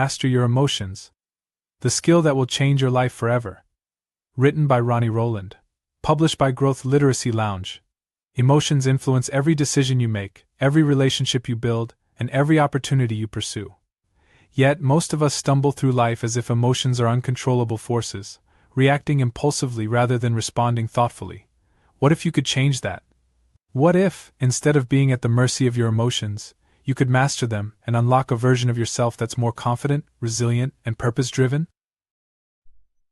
Master Your Emotions, the skill that will change your life forever. Written by Ronnie Rowland. Published by Growth Literacy Lounge. Emotions influence every decision you make, every relationship you build, and every opportunity you pursue. Yet, most of us stumble through life as if emotions are uncontrollable forces, reacting impulsively rather than responding thoughtfully. What if you could change that? What if, instead of being at the mercy of your emotions, you could master them and unlock a version of yourself that's more confident, resilient, and purpose-driven?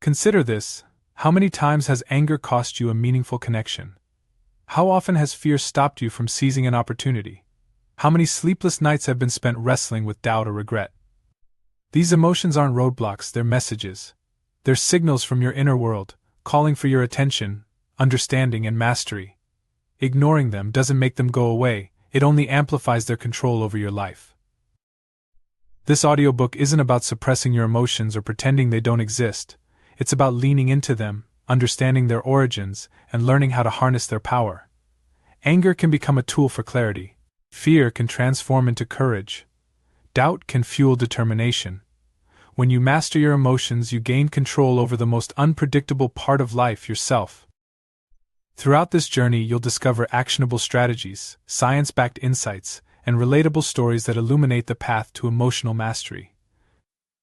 Consider this: how many times has anger cost you a meaningful connection? How often has fear stopped you from seizing an opportunity? How many sleepless nights have been spent wrestling with doubt or regret? These emotions aren't roadblocks, they're messages. They're signals from your inner world, calling for your attention, understanding, and mastery. Ignoring them doesn't make them go away, it only amplifies their control over your life. This audiobook isn't about suppressing your emotions or pretending they don't exist. It's about leaning into them, understanding their origins, and learning how to harness their power. Anger can become a tool for clarity. Fear can transform into courage. Doubt can fuel determination. When you master your emotions, you gain control over the most unpredictable part of life, yourself. Throughout this journey, you'll discover actionable strategies, science-backed insights, and relatable stories that illuminate the path to emotional mastery.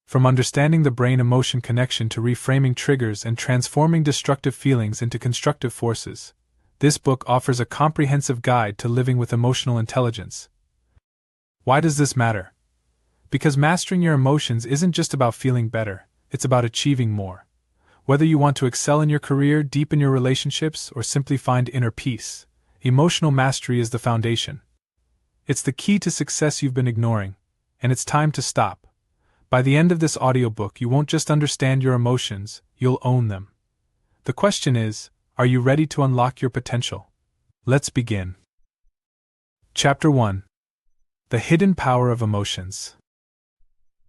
From understanding the brain-emotion connection to reframing triggers and transforming destructive feelings into constructive forces, this book offers a comprehensive guide to living with emotional intelligence. Why does this matter? Because mastering your emotions isn't just about feeling better, it's about achieving more. Whether you want to excel in your career, deepen your relationships, or simply find inner peace, emotional mastery is the foundation. It's the key to success you've been ignoring, and it's time to stop. By the end of this audiobook, you won't just understand your emotions, you'll own them. The question is, are you ready to unlock your potential? Let's begin. Chapter 1. The Hidden Power of Emotions.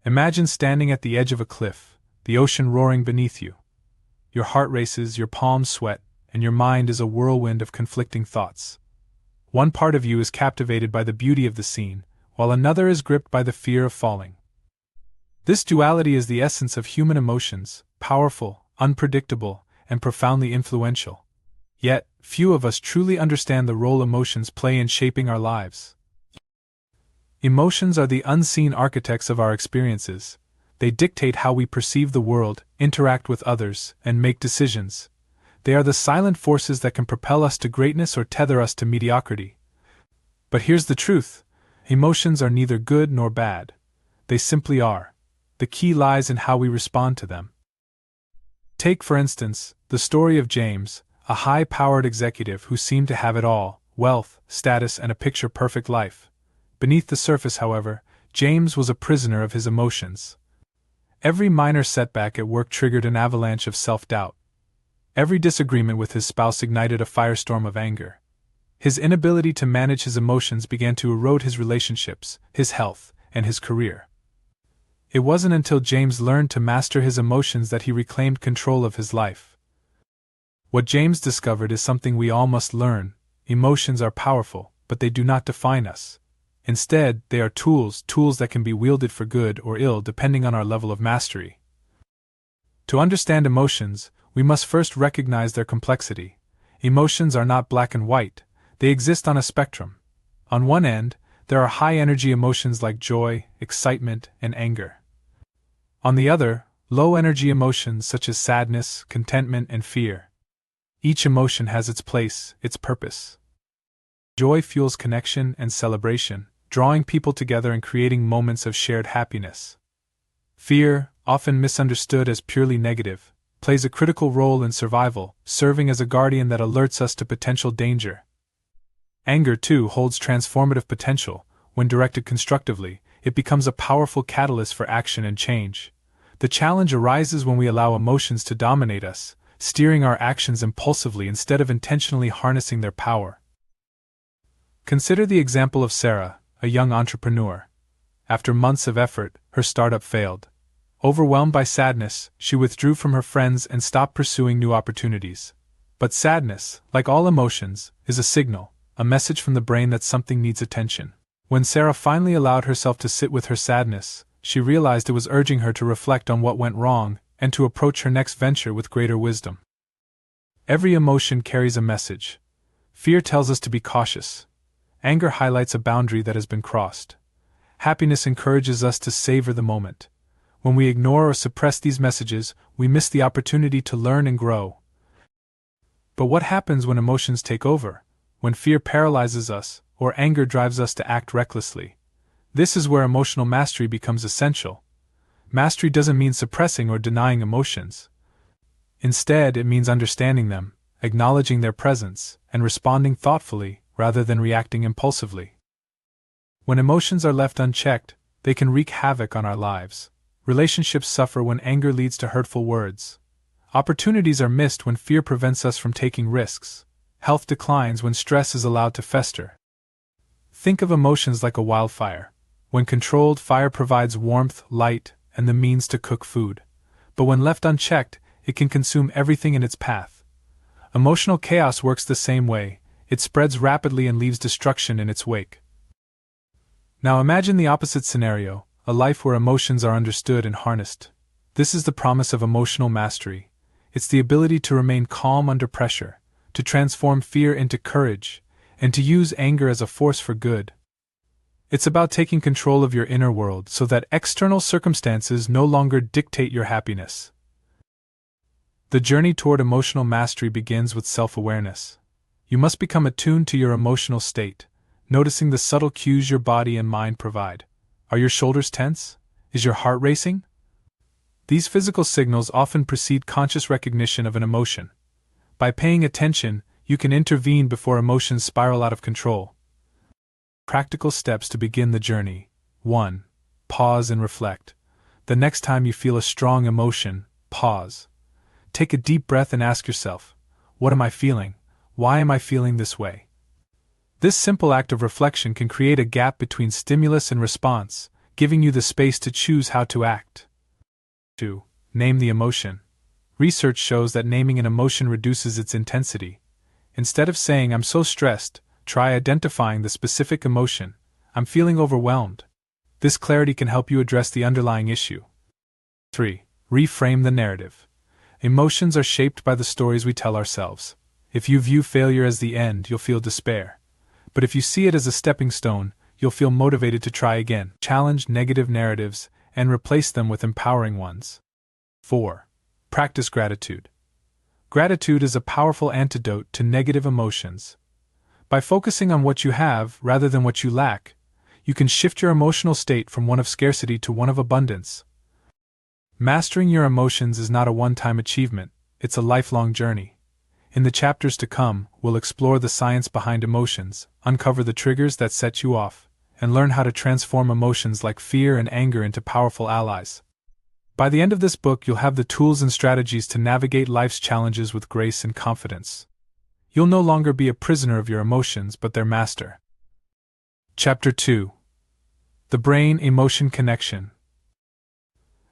Imagine standing at the edge of a cliff, the ocean roaring beneath you. Your heart races, your palms sweat, and your mind is a whirlwind of conflicting thoughts. One part of you is captivated by the beauty of the scene, while another is gripped by the fear of falling. This duality is the essence of human emotions, powerful, unpredictable, and profoundly influential. Yet, few of us truly understand the role emotions play in shaping our lives. Emotions are the unseen architects of our experiences. They dictate how we perceive the world, interact with others, and make decisions. They are the silent forces that can propel us to greatness or tether us to mediocrity. But here's the truth: emotions are neither good nor bad. They simply are. The key lies in how we respond to them. Take, for instance, the story of James, a high-powered executive who seemed to have it all: wealth, status, and a picture-perfect life. Beneath the surface, however, James was a prisoner of his emotions. Every minor setback at work triggered an avalanche of self-doubt. Every disagreement with his spouse ignited a firestorm of anger. His inability to manage his emotions began to erode his relationships, his health, and his career. It wasn't until James learned to master his emotions that he reclaimed control of his life. What James discovered is something we all must learn: emotions are powerful, but they do not define us. Instead, they are tools that can be wielded for good or ill depending on our level of mastery. To understand emotions, we must first recognize their complexity. Emotions are not black and white, they exist on a spectrum. On one end, there are high-energy emotions like joy, excitement, and anger. On the other, low-energy emotions such as sadness, contentment, and fear. Each emotion has its place, its purpose. Joy fuels connection and celebration, drawing people together and creating moments of shared happiness. Fear, often misunderstood as purely negative, plays a critical role in survival, serving as a guardian that alerts us to potential danger. Anger, too, holds transformative potential. When directed constructively, it becomes a powerful catalyst for action and change. The challenge arises when we allow emotions to dominate us, steering our actions impulsively instead of intentionally harnessing their power. Consider the example of Sarah, a young entrepreneur. After months of effort, her startup failed. Overwhelmed by sadness, she withdrew from her friends and stopped pursuing new opportunities. But sadness, like all emotions, is a signal, a message from the brain that something needs attention. When Sarah finally allowed herself to sit with her sadness, she realized it was urging her to reflect on what went wrong and to approach her next venture with greater wisdom. Every emotion carries a message. Fear tells us to be cautious. Anger highlights a boundary that has been crossed. Happiness encourages us to savor the moment. When we ignore or suppress these messages, we miss the opportunity to learn and grow. But what happens when emotions take over? When fear paralyzes us, or anger drives us to act recklessly? This is where emotional mastery becomes essential. Mastery doesn't mean suppressing or denying emotions. Instead, it means understanding them, acknowledging their presence, and responding thoughtfully, rather than reacting impulsively. When emotions are left unchecked, they can wreak havoc on our lives. Relationships suffer when anger leads to hurtful words. Opportunities are missed when fear prevents us from taking risks. Health declines when stress is allowed to fester. Think of emotions like a wildfire. When controlled, fire provides warmth, light, and the means to cook food. But when left unchecked, it can consume everything in its path. Emotional chaos works the same way. It spreads rapidly and leaves destruction in its wake. Now imagine the opposite scenario, a life where emotions are understood and harnessed. This is the promise of emotional mastery. It's the ability to remain calm under pressure, to transform fear into courage, and to use anger as a force for good. It's about taking control of your inner world so that external circumstances no longer dictate your happiness. The journey toward emotional mastery begins with self-awareness. You must become attuned to your emotional state, noticing the subtle cues your body and mind provide. Are your shoulders tense? Is your heart racing? These physical signals often precede conscious recognition of an emotion. By paying attention, you can intervene before emotions spiral out of control. Practical steps to begin the journey. 1. Pause and reflect. The next time you feel a strong emotion, pause. Take a deep breath and ask yourself, what am I feeling? Why am I feeling this way? This simple act of reflection can create a gap between stimulus and response, giving you the space to choose how to act. 2. Name the emotion. Research shows that naming an emotion reduces its intensity. Instead of saying, I'm so stressed, try identifying the specific emotion. I'm feeling overwhelmed. This clarity can help you address the underlying issue. 3. Reframe the narrative. Emotions are shaped by the stories we tell ourselves. If you view failure as the end, you'll feel despair. But if you see it as a stepping stone, you'll feel motivated to try again. Challenge negative narratives and replace them with empowering ones. 4. Practice gratitude. Gratitude is a powerful antidote to negative emotions. By focusing on what you have rather than what you lack, you can shift your emotional state from one of scarcity to one of abundance. Mastering your emotions is not a one-time achievement, it's a lifelong journey. In the chapters to come, we'll explore the science behind emotions, uncover the triggers that set you off, and learn how to transform emotions like fear and anger into powerful allies. By the end of this book, you'll have the tools and strategies to navigate life's challenges with grace and confidence. You'll no longer be a prisoner of your emotions but their master. Chapter 2. The Brain-Emotion Connection.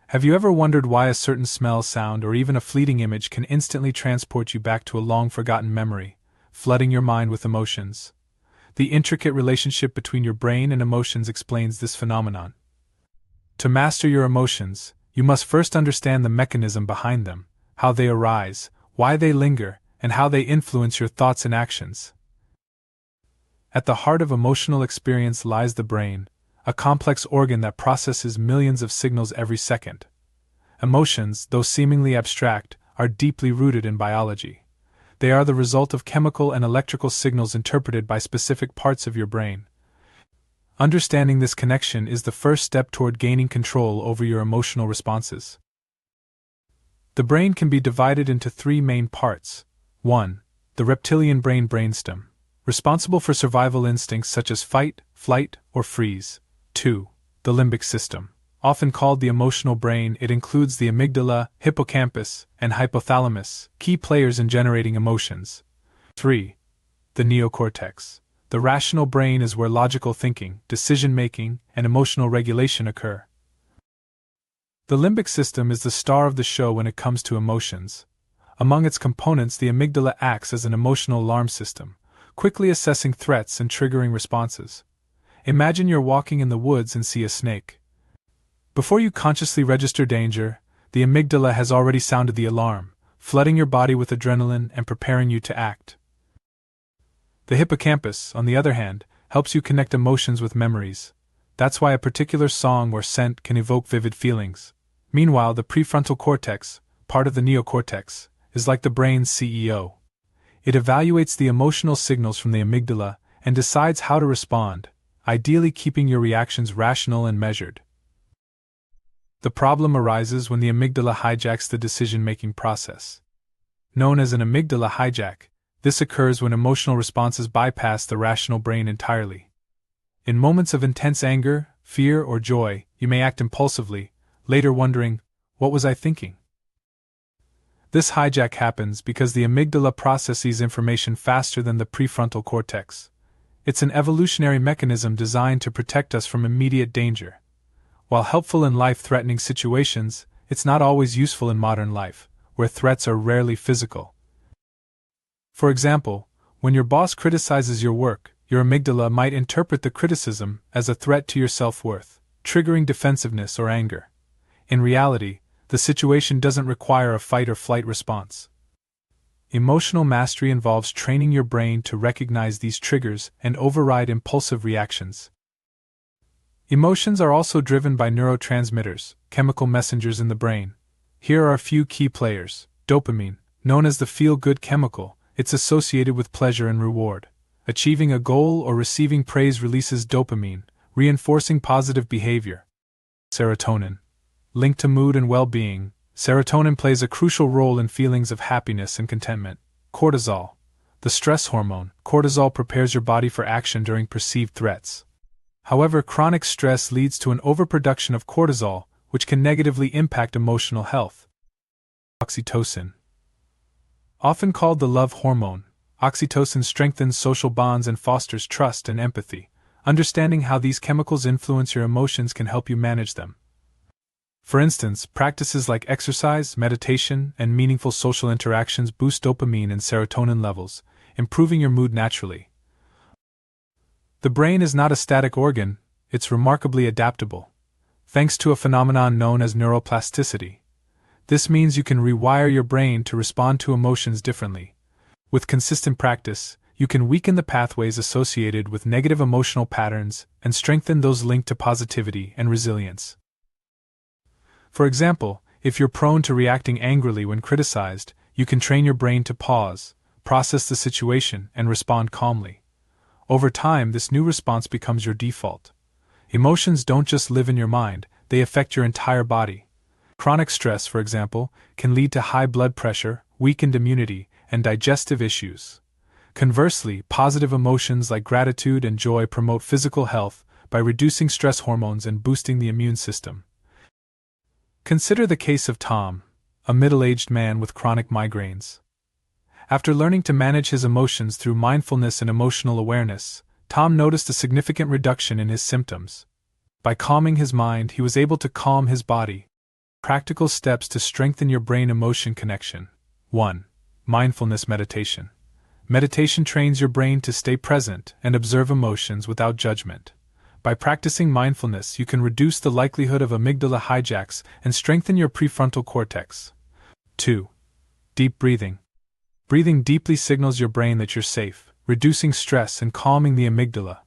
Have you ever wondered why a certain smell, sound, or even a fleeting image can instantly transport you back to a long-forgotten memory, flooding your mind with emotions? The intricate relationship between your brain and emotions explains this phenomenon. To master your emotions, you must first understand the mechanism behind them, how they arise, why they linger, and how they influence your thoughts and actions. At the heart of emotional experience lies the brain, a complex organ that processes millions of signals every second. Emotions, though seemingly abstract, are deeply rooted in biology. They are the result of chemical and electrical signals interpreted by specific parts of your brain. Understanding this connection is the first step toward gaining control over your emotional responses. The brain can be divided into three main parts. 1. The reptilian brain brainstem, responsible for survival instincts such as fight, flight, or freeze. 2. The limbic system, often called the emotional brain. It includes the amygdala, hippocampus, and hypothalamus, key players in generating emotions. 3. The neocortex. The rational brain is where logical thinking, decision-making, and emotional regulation occur. The limbic system is the star of the show when it comes to emotions. Among its components, the amygdala acts as an emotional alarm system, quickly assessing threats and triggering responses. Imagine you're walking in the woods and see a snake. Before you consciously register danger, the amygdala has already sounded the alarm, flooding your body with adrenaline and preparing you to act. The hippocampus, on the other hand, helps you connect emotions with memories. That's why a particular song or scent can evoke vivid feelings. Meanwhile, the prefrontal cortex, part of the neocortex, is like the brain's CEO. It evaluates the emotional signals from the amygdala and decides how to respond, ideally keeping your reactions rational and measured. The problem arises when the amygdala hijacks the decision-making process. Known as an amygdala hijack, this occurs when emotional responses bypass the rational brain entirely. In moments of intense anger, fear, or joy, you may act impulsively, later wondering, "What was I thinking?" This hijack happens because the amygdala processes information faster than the prefrontal cortex. It's an evolutionary mechanism designed to protect us from immediate danger. While helpful in life-threatening situations, it's not always useful in modern life, where threats are rarely physical. For example, when your boss criticizes your work, your amygdala might interpret the criticism as a threat to your self-worth, triggering defensiveness or anger. In reality, the situation doesn't require a fight-or-flight response. Emotional mastery involves training your brain to recognize these triggers and override impulsive reactions. Emotions are also driven by neurotransmitters, chemical messengers in the brain. Here are a few key players. Dopamine, known as the feel-good chemical, it's associated with pleasure and reward. Achieving a goal or receiving praise releases dopamine, reinforcing positive behavior. Serotonin, linked to mood and well-being, serotonin plays a crucial role in feelings of happiness and contentment. Cortisol, the stress hormone, cortisol prepares your body for action during perceived threats. However, chronic stress leads to an overproduction of cortisol, which can negatively impact emotional health. Oxytocin, often called the love hormone, oxytocin strengthens social bonds and fosters trust and empathy. Understanding how these chemicals influence your emotions can help you manage them. For instance, practices like exercise, meditation, and meaningful social interactions boost dopamine and serotonin levels, improving your mood naturally. The brain is not a static organ, it's remarkably adaptable. Thanks to a phenomenon known as neuroplasticity. This means you can rewire your brain to respond to emotions differently. With consistent practice, you can weaken the pathways associated with negative emotional patterns and strengthen those linked to positivity and resilience. For example, if you're prone to reacting angrily when criticized, you can train your brain to pause, process the situation, and respond calmly. Over time, this new response becomes your default. Emotions don't just live in your mind, they affect your entire body. Chronic stress, for example, can lead to high blood pressure, weakened immunity, and digestive issues. Conversely, positive emotions like gratitude and joy promote physical health by reducing stress hormones and boosting the immune system. Consider the case of Tom, a middle-aged man with chronic migraines. After learning to manage his emotions through mindfulness and emotional awareness, Tom noticed a significant reduction in his symptoms. By calming his mind, he was able to calm his body. Practical steps to strengthen your brain-emotion connection. 1. Mindfulness meditation. Meditation trains your brain to stay present and observe emotions without judgment. By practicing mindfulness, you can reduce the likelihood of amygdala hijacks and strengthen your prefrontal cortex. 2. Deep breathing. Breathing deeply signals your brain that you're safe, reducing stress and calming the amygdala.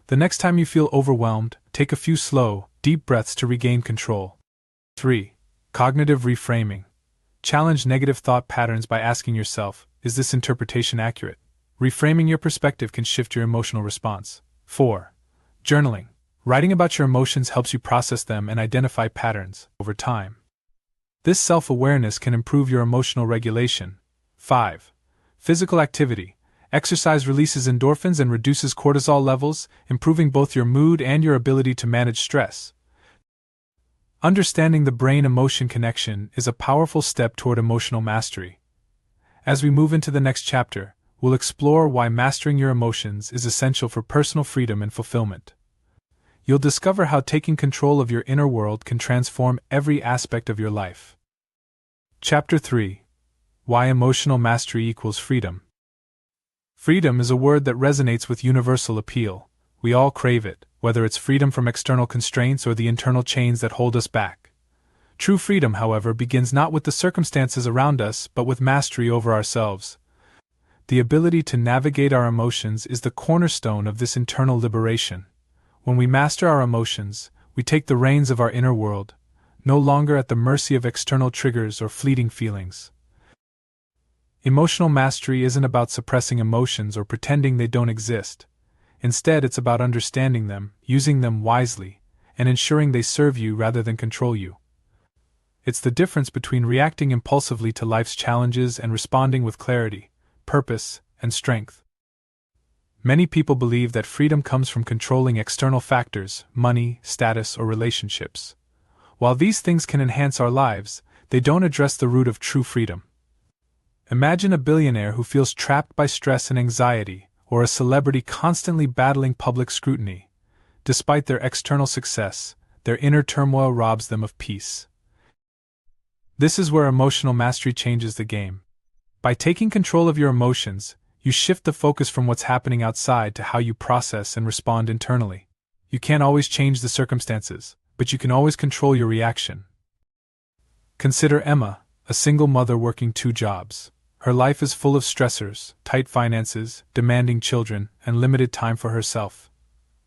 The next time you feel overwhelmed, take a few slow, deep breaths to regain control. 3. Cognitive reframing. Challenge negative thought patterns by asking yourself, is this interpretation accurate? Reframing your perspective can shift your emotional response. 4. Journaling. Writing about your emotions helps you process them and identify patterns over time. This self-awareness can improve your emotional regulation. 5. Physical activity. Exercise releases endorphins and reduces cortisol levels, improving both your mood and your ability to manage stress. Understanding the brain-emotion connection is a powerful step toward emotional mastery. As we move into the next chapter, we'll explore why mastering your emotions is essential for personal freedom and fulfillment. You'll discover how taking control of your inner world can transform every aspect of your life. Chapter 3. Why emotional mastery equals freedom. Freedom is a word that resonates with universal appeal. We all crave it, whether it's freedom from external constraints or the internal chains that hold us back. True freedom, however, begins not with the circumstances around us but with mastery over ourselves. The ability to navigate our emotions is the cornerstone of this internal liberation. When we master our emotions, we take the reins of our inner world, no longer at the mercy of external triggers or fleeting feelings. Emotional mastery isn't about suppressing emotions or pretending they don't exist. Instead, it's about understanding them, using them wisely, and ensuring they serve you rather than control you. It's the difference between reacting impulsively to life's challenges and responding with clarity, purpose, and strength. Many people believe that freedom comes from controlling external factors, money, status, or relationships. While these things can enhance our lives, they don't address the root of true freedom. Imagine a billionaire who feels trapped by stress and anxiety, or a celebrity constantly battling public scrutiny. Despite their external success, their inner turmoil robs them of peace. This is where emotional mastery changes the game. By taking control of your emotions, you shift the focus from what's happening outside to how you process and respond internally. You can't always change the circumstances, but you can always control your reaction. Consider Emma, a single mother working 2 jobs. Her life is full of stressors, tight finances, demanding children, and limited time for herself.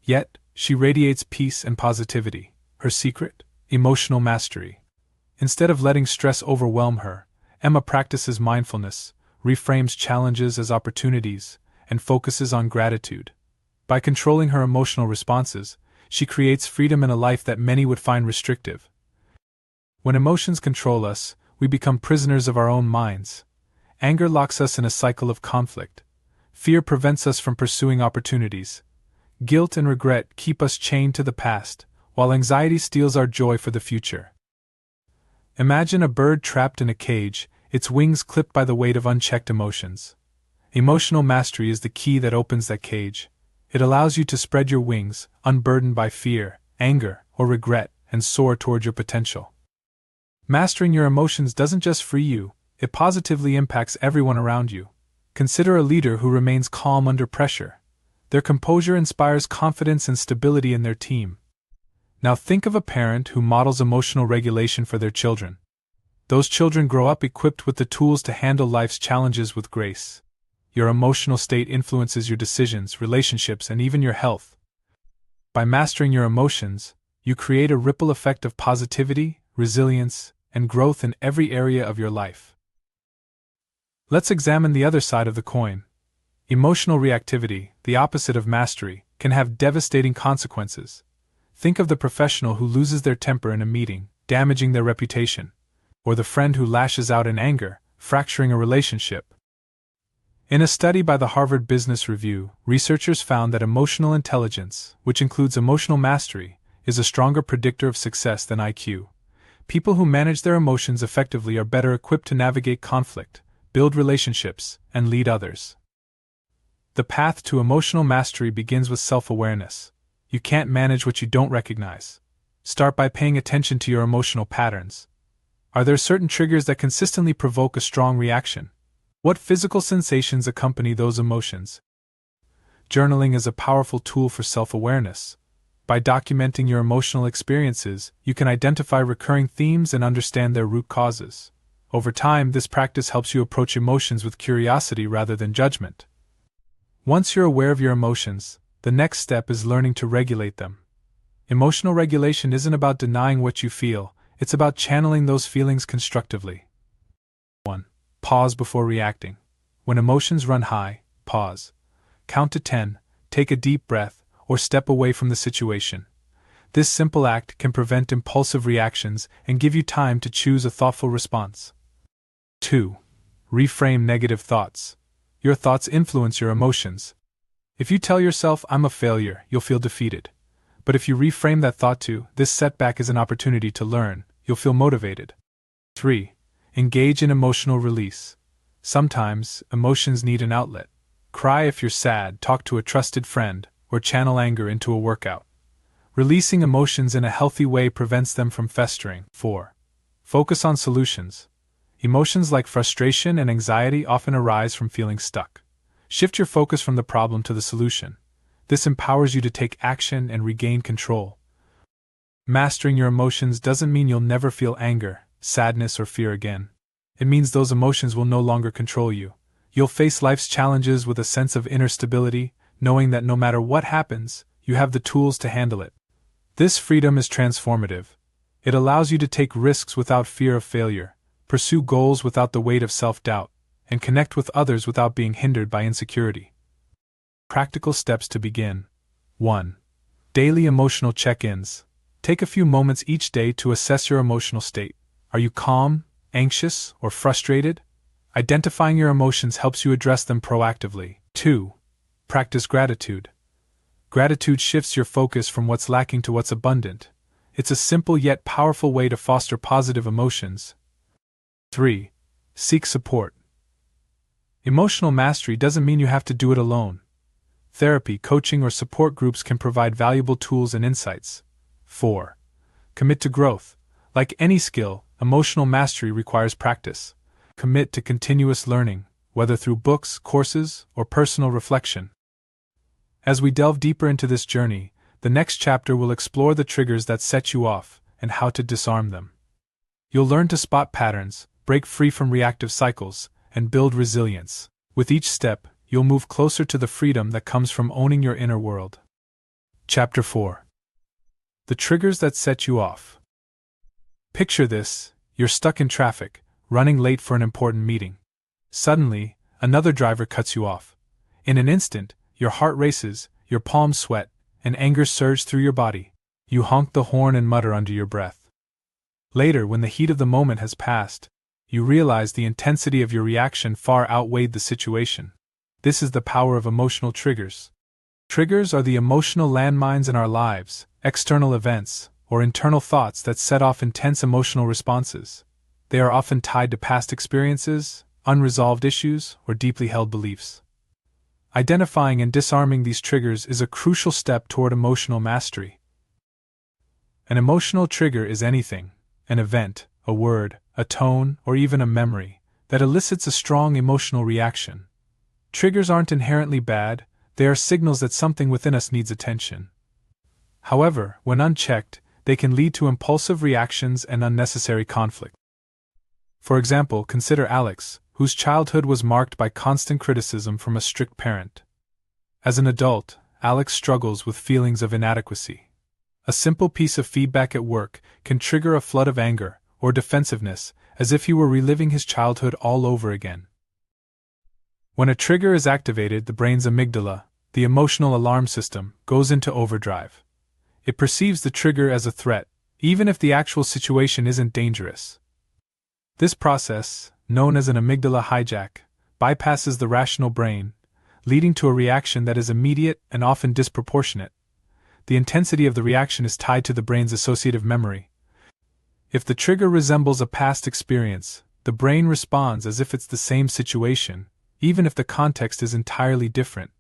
Yet, she radiates peace and positivity. Her secret? Emotional mastery. Instead of letting stress overwhelm her, Emma practices mindfulness, reframes challenges as opportunities, and focuses on gratitude. By controlling her emotional responses, she creates freedom in a life that many would find restrictive. When emotions control us, we become prisoners of our own minds. Anger locks us in a cycle of conflict. Fear prevents us from pursuing opportunities. Guilt and regret keep us chained to the past, while anxiety steals our joy for the future. Imagine a bird trapped in a cage, its wings clipped by the weight of unchecked emotions. Emotional mastery is the key that opens that cage. It allows you to spread your wings, unburdened by fear, anger, or regret, and soar toward your potential. Mastering your emotions doesn't just free you, it positively impacts everyone around you. Consider a leader who remains calm under pressure. Their composure inspires confidence and stability in their team. Now think of a parent who models emotional regulation for their children. Those children grow up equipped with the tools to handle life's challenges with grace. Your emotional state influences your decisions, relationships, and even your health. By mastering your emotions, you create a ripple effect of positivity, resilience, and growth in every area of your life. Let's examine the other side of the coin. Emotional reactivity, the opposite of mastery, can have devastating consequences. Think of the professional who loses their temper in a meeting, damaging their reputation, or the friend who lashes out in anger, fracturing a relationship. In a study by the Harvard Business Review, researchers found that emotional intelligence, which includes emotional mastery, is a stronger predictor of success than IQ. People who manage their emotions effectively are better equipped to navigate conflict, build relationships, and lead others. The path to emotional mastery begins with self-awareness. You can't manage what you don't recognize. Start by paying attention to your emotional patterns. Are there certain triggers that consistently provoke a strong reaction? What physical sensations accompany those emotions? Journaling is a powerful tool for self-awareness. By documenting your emotional experiences, you can identify recurring themes and understand their root causes. Over time, this practice helps you approach emotions with curiosity rather than judgment. Once you're aware of your emotions, the next step is learning to regulate them. Emotional regulation isn't about denying what you feel, it's about channeling those feelings constructively. 1. Pause before reacting. When emotions run high, pause. Count to 10, take a deep breath, or step away from the situation. This simple act can prevent impulsive reactions and give you time to choose a thoughtful response. 2. Reframe negative thoughts. Your thoughts influence your emotions. If you tell yourself, "I'm a failure," you'll feel defeated. But if you reframe that thought to, "This setback is an opportunity to learn," you'll feel motivated. 3. Engage in emotional release. Sometimes, emotions need an outlet. Cry if you're sad, talk to a trusted friend, or channel anger into a workout. Releasing emotions in a healthy way prevents them from festering. 4. Focus on solutions. Emotions like frustration and anxiety often arise from feeling stuck. Shift your focus from the problem to the solution. This empowers you to take action and regain control. Mastering your emotions doesn't mean you'll never feel anger, sadness, or fear again. It means those emotions will no longer control you. You'll face life's challenges with a sense of inner stability, knowing that no matter what happens, you have the tools to handle it. This freedom is transformative. It allows you to take risks without fear of failure, pursue goals without the weight of self-doubt, and connect with others without being hindered by insecurity. Practical steps to begin. 1. Daily emotional check-ins. Take a few moments each day to assess your emotional state. Are you calm, anxious, or frustrated? Identifying your emotions helps you address them proactively. 2. Practice gratitude. Gratitude shifts your focus from what's lacking to what's abundant. It's a simple yet powerful way to foster positive emotions. 3. Seek support. Emotional mastery doesn't mean you have to do it alone. Therapy, coaching, or support groups can provide valuable tools and insights. 4. Commit to growth. Like any skill, emotional mastery requires practice. Commit to continuous learning, whether through books, courses, or personal reflection. As we delve deeper into this journey, the next chapter will explore the triggers that set you off and how to disarm them. You'll learn to spot patterns, break free from reactive cycles, and build resilience. With each step, you'll move closer to the freedom that comes from owning your inner world. Chapter 4. The triggers that set you off. Picture this: you're stuck in traffic, running late for an important meeting. Suddenly, another driver cuts you off. In an instant, your heart races, your palms sweat, and anger surges through your body. You honk the horn and mutter under your breath. Later, when the heat of the moment has passed, you realize the intensity of your reaction far outweighed the situation. This is the power of emotional triggers. Triggers are the emotional landmines in our lives, external events, or internal thoughts that set off intense emotional responses. They are often tied to past experiences, unresolved issues, or deeply held beliefs. Identifying and disarming these triggers is a crucial step toward emotional mastery. An emotional trigger is anything, an event, a word, a tone, or even a memory, that elicits a strong emotional reaction. Triggers aren't inherently bad, they are signals that something within us needs attention. However, when unchecked, they can lead to impulsive reactions and unnecessary conflict. For example, consider Alex, whose childhood was marked by constant criticism from a strict parent. As an adult, Alex struggles with feelings of inadequacy. A simple piece of feedback at work can trigger a flood of anger or defensiveness, as if he were reliving his childhood all over again. When a trigger is activated, the brain's amygdala, the emotional alarm system, goes into overdrive. It perceives the trigger as a threat, even if the actual situation isn't dangerous. This process, known as an amygdala hijack, bypasses the rational brain, leading to a reaction that is immediate and often disproportionate. The intensity of the reaction is tied to the brain's associative memory. If the trigger resembles a past experience, the brain responds as if it's the same situation, even if the context is entirely different.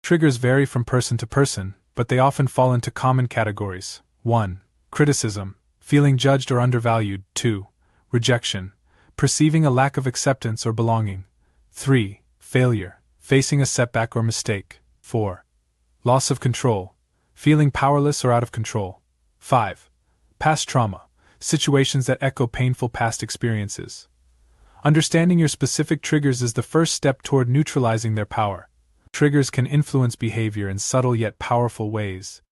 Triggers vary from person to person, but they often fall into common categories. 1. Criticism, feeling judged or undervalued. 2. Rejection, perceiving a lack of acceptance or belonging. 3. Failure, facing a setback or mistake. 4. Loss of control, feeling powerless or out of control. 5. Past trauma, situations that echo painful past experiences. Understanding your specific triggers is the first step toward neutralizing their power. Triggers can influence behavior in subtle yet powerful ways.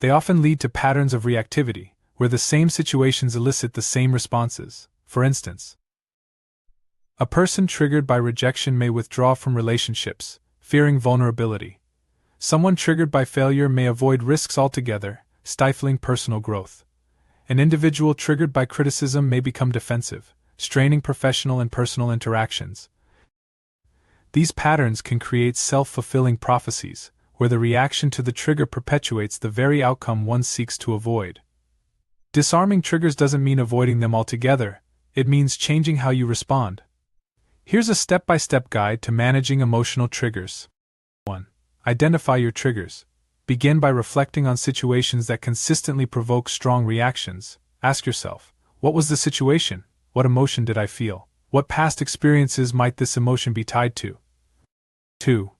They often lead to patterns of reactivity, where the same situations elicit the same responses. For instance, a person triggered by rejection may withdraw from relationships, fearing vulnerability. Someone triggered by failure may avoid risks altogether, stifling personal growth. An individual triggered by criticism may become defensive, straining professional and personal interactions. These patterns can create self-fulfilling prophecies, where the reaction to the trigger perpetuates the very outcome one seeks to avoid. Disarming triggers doesn't mean avoiding them altogether, it means changing how you respond. Here's a step-by-step guide to managing emotional triggers. 1. Identify your triggers. Begin by reflecting on situations that consistently provoke strong reactions. Ask yourself, what was the situation? What emotion did I feel? What past experiences might this emotion be tied to? 2.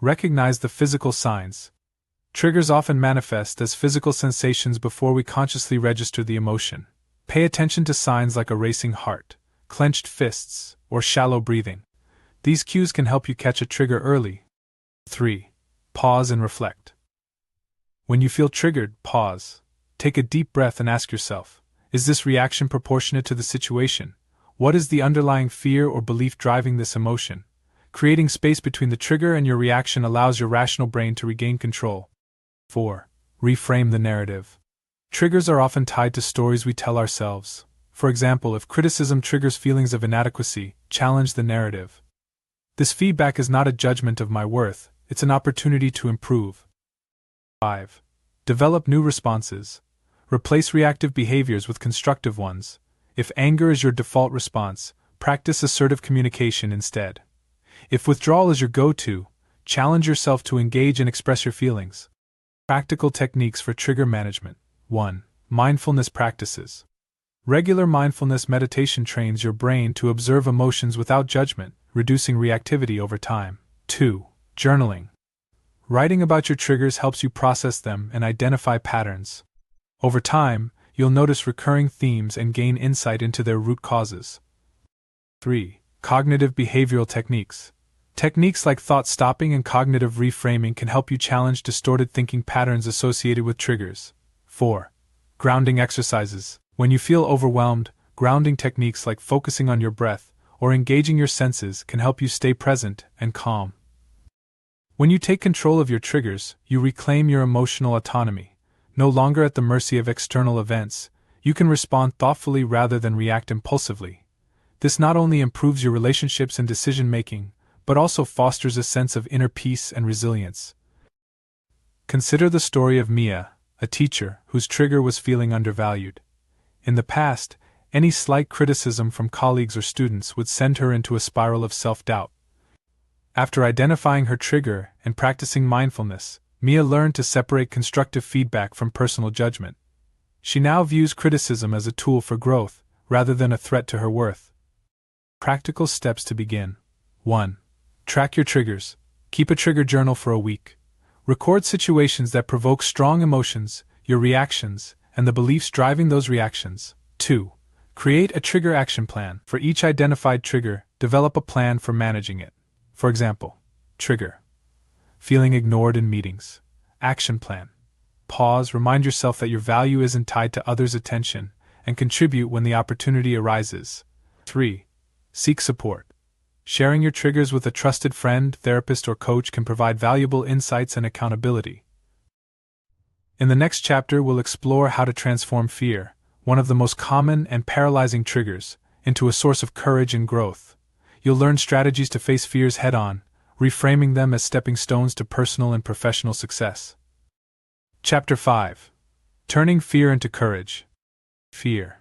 Recognize the physical signs. Triggers often manifest as physical sensations before we consciously register the emotion. Pay attention to signs like a racing heart, clenched fists, or shallow breathing. These cues can help you catch a trigger early. 3. Pause and reflect. When you feel triggered, pause. Take a deep breath and ask yourself, is this reaction proportionate to the situation? What is the underlying fear or belief driving this emotion? Creating space between the trigger and your reaction allows your rational brain to regain control. 4. Reframe the narrative. Triggers are often tied to stories we tell ourselves. For example, if criticism triggers feelings of inadequacy, challenge the narrative. This feedback is not a judgment of my worth, it's an opportunity to improve. 5. Develop new responses. Replace reactive behaviors with constructive ones. If anger is your default response, practice assertive communication instead. If withdrawal is your go-to, challenge yourself to engage and express your feelings. Practical techniques for trigger management. 1. Mindfulness practices. Regular mindfulness meditation trains your brain to observe emotions without judgment, reducing reactivity over time. 2. Journaling. Writing about your triggers helps you process them and identify patterns. Over time, you'll notice recurring themes and gain insight into their root causes. 3. Cognitive behavioral techniques. Techniques like thought stopping and cognitive reframing can help you challenge distorted thinking patterns associated with triggers. 4. Grounding exercises. When you feel overwhelmed, grounding techniques like focusing on your breath or engaging your senses can help you stay present and calm. When you take control of your triggers, you reclaim your emotional autonomy. No longer at the mercy of external events, you can respond thoughtfully rather than react impulsively. This not only improves your relationships and decision-making, but also fosters a sense of inner peace and resilience. Consider the story of Mia, a teacher whose trigger was feeling undervalued. In the past, any slight criticism from colleagues or students would send her into a spiral of self-doubt. After identifying her trigger and practicing mindfulness, Mia learned to separate constructive feedback from personal judgment. She now views criticism as a tool for growth, rather than a threat to her worth. Practical steps to begin. 1. Track your triggers. Keep a trigger journal for a week. Record situations that provoke strong emotions, your reactions, and the beliefs driving those reactions. 2. Create a trigger action plan. For each identified trigger, develop a plan for managing it. For example, trigger: feeling ignored in meetings. Action plan: pause, remind yourself that your value isn't tied to others' attention, and contribute when the opportunity arises. 3. Seek support. Sharing your triggers with a trusted friend, therapist, or coach can provide valuable insights and accountability. In the next chapter, we'll explore how to transform fear, one of the most common and paralyzing triggers, into a source of courage and growth. You'll learn strategies to face fears head-on, reframing them as stepping stones to personal and professional success. Chapter 5. Turning Fear into Courage. Fear.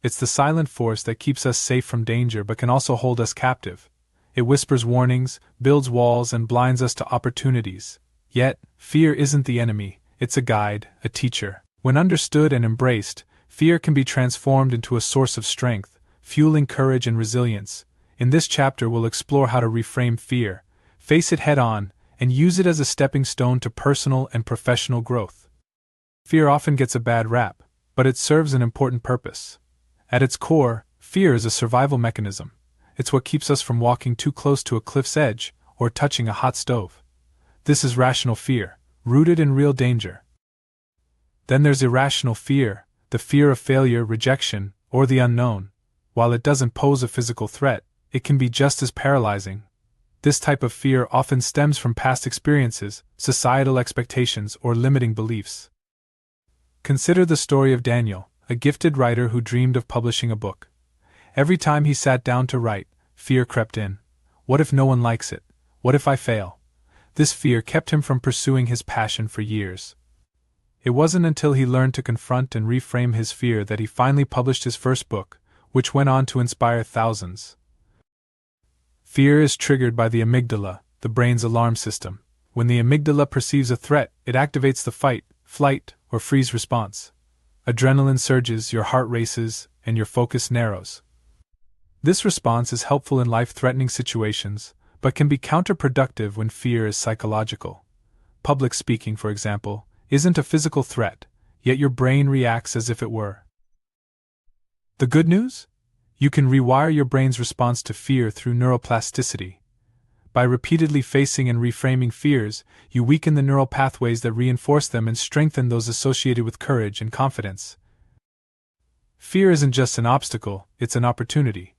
It's the silent force that keeps us safe from danger but can also hold us captive. It whispers warnings, builds walls, and blinds us to opportunities. Yet, fear isn't the enemy, it's a guide, a teacher. When understood and embraced, fear can be transformed into a source of strength, fueling courage and resilience. In this chapter, we'll explore how to reframe fear, face it head-on, and use it as a stepping stone to personal and professional growth. Fear often gets a bad rap, but it serves an important purpose. At its core, fear is a survival mechanism. It's what keeps us from walking too close to a cliff's edge or touching a hot stove. This is rational fear, rooted in real danger. Then there's irrational fear, the fear of failure, rejection, or the unknown. While it doesn't pose a physical threat, it can be just as paralyzing. This type of fear often stems from past experiences, societal expectations, or limiting beliefs. Consider the story of Daniel, a gifted writer who dreamed of publishing a book. Every time he sat down to write, fear crept in. What if no one likes it? What if I fail? This fear kept him from pursuing his passion for years. It wasn't until he learned to confront and reframe his fear that he finally published his first book, which went on to inspire thousands. Fear is triggered by the amygdala, the brain's alarm system. When the amygdala perceives a threat, it activates the fight, flight, or freeze response. Adrenaline surges, your heart races, and your focus narrows. This response is helpful in life-threatening situations, but can be counterproductive when fear is psychological. Public speaking, for example, isn't a physical threat, yet your brain reacts as if it were. The good news? You can rewire your brain's response to fear through neuroplasticity. By repeatedly facing and reframing fears, you weaken the neural pathways that reinforce them and strengthen those associated with courage and confidence. Fear isn't just an obstacle, it's an opportunity.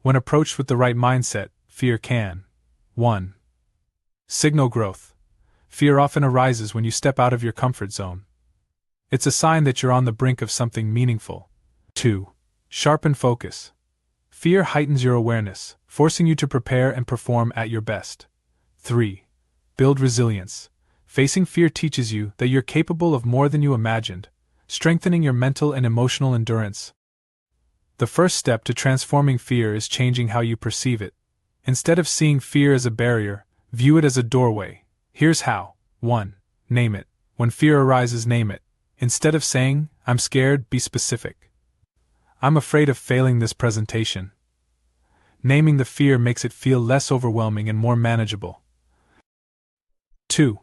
When approached with the right mindset, fear can 1. Signal growth. Fear often arises when you step out of your comfort zone. It's a sign that you're on the brink of something meaningful. 2. Sharpen focus. Fear heightens your awareness, forcing you to prepare and perform at your best. 3. Build resilience. Facing fear teaches you that you're capable of more than you imagined, strengthening your mental and emotional endurance. The first step to transforming fear is changing how you perceive it. Instead of seeing fear as a barrier, view it as a doorway. Here's how. 1. Name it. When fear arises, name it. Instead of saying, "I'm scared," be specific. "I'm afraid of failing this presentation." Naming the fear makes it feel less overwhelming and more manageable. 2.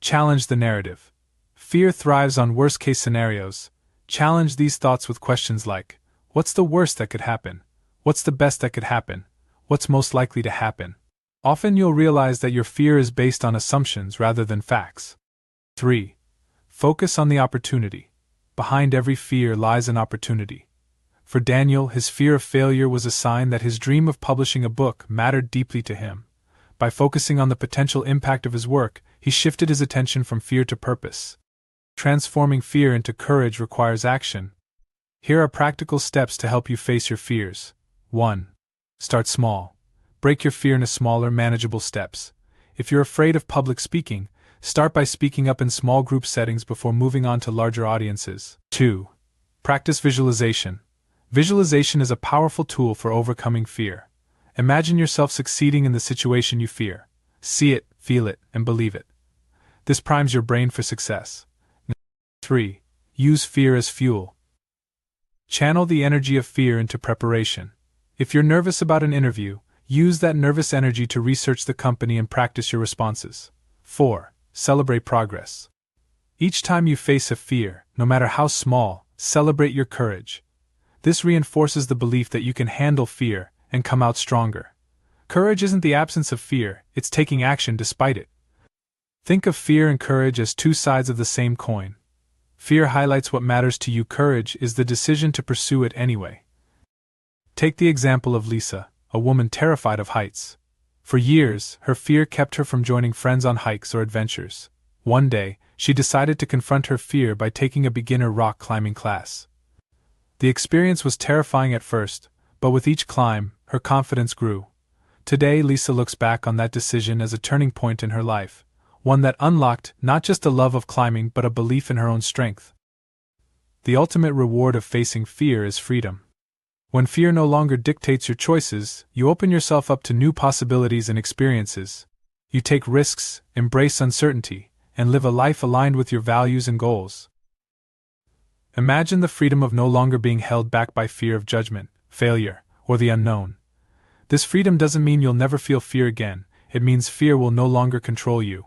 Challenge the narrative. Fear thrives on worst-case scenarios. Challenge these thoughts with questions like, what's the worst that could happen? What's the best that could happen? What's most likely to happen? Often you'll realize that your fear is based on assumptions rather than facts. 3. Focus on the opportunity. Behind every fear lies an opportunity. For Daniel, his fear of failure was a sign that his dream of publishing a book mattered deeply to him. By focusing on the potential impact of his work, he shifted his attention from fear to purpose. Transforming fear into courage requires action. Here are practical steps to help you face your fears. 1. Start small. Break your fear into smaller, manageable steps. If you're afraid of public speaking, start by speaking up in small group settings before moving on to larger audiences. 2. Practice visualization. Visualization is a powerful tool for overcoming fear. Imagine yourself succeeding in the situation you fear. See it, feel it, and believe it. This primes your brain for success. 3. Use fear as fuel. Channel the energy of fear into preparation. If you're nervous about an interview, use that nervous energy to research the company and practice your responses. 4. Celebrate progress. Each time you face a fear, no matter how small, celebrate your courage. This reinforces the belief that you can handle fear and come out stronger. Courage isn't the absence of fear, it's taking action despite it. Think of fear and courage as two sides of the same coin. Fear highlights what matters to you, courage is the decision to pursue it anyway. Take the example of Lisa, a woman terrified of heights. For years, her fear kept her from joining friends on hikes or adventures. One day, she decided to confront her fear by taking a beginner rock climbing class. The experience was terrifying at first, but with each climb, her confidence grew. Today, Lisa looks back on that decision as a turning point in her life, one that unlocked not just a love of climbing but a belief in her own strength. The ultimate reward of facing fear is freedom. When fear no longer dictates your choices, you open yourself up to new possibilities and experiences. You take risks, embrace uncertainty, and live a life aligned with your values and goals. Imagine the freedom of no longer being held back by fear of judgment, failure, or the unknown. This freedom doesn't mean you'll never feel fear again, it means fear will no longer control you.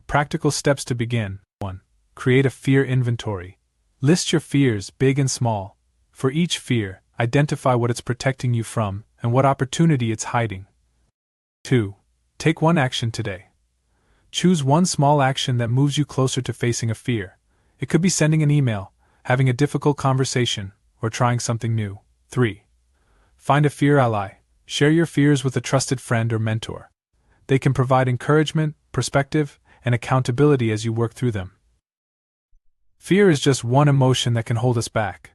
Practical steps to begin. 1. Create a fear inventory. List your fears, big and small. For each fear, identify what it's protecting you from and what opportunity it's hiding. 2. Take one action today. Choose one small action that moves you closer to facing a fear. It could be sending an email, having a difficult conversation, or trying something new. 3. Find a fear ally. Share your fears with a trusted friend or mentor. They can provide encouragement, perspective, and accountability as you work through them. Fear is just one emotion that can hold us back.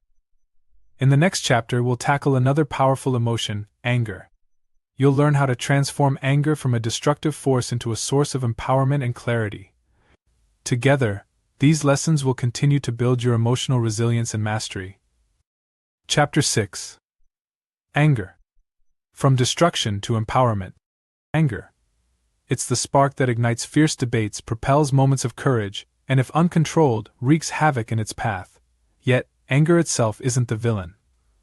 In the next chapter, we'll tackle another powerful emotion, anger. You'll learn how to transform anger from a destructive force into a source of empowerment and clarity. Together, these lessons will continue to build your emotional resilience and mastery. Chapter 6. Anger. From destruction to empowerment. Anger. It's the spark that ignites fierce debates, propels moments of courage, and if uncontrolled, wreaks havoc in its path. Yet, anger itself isn't the villain.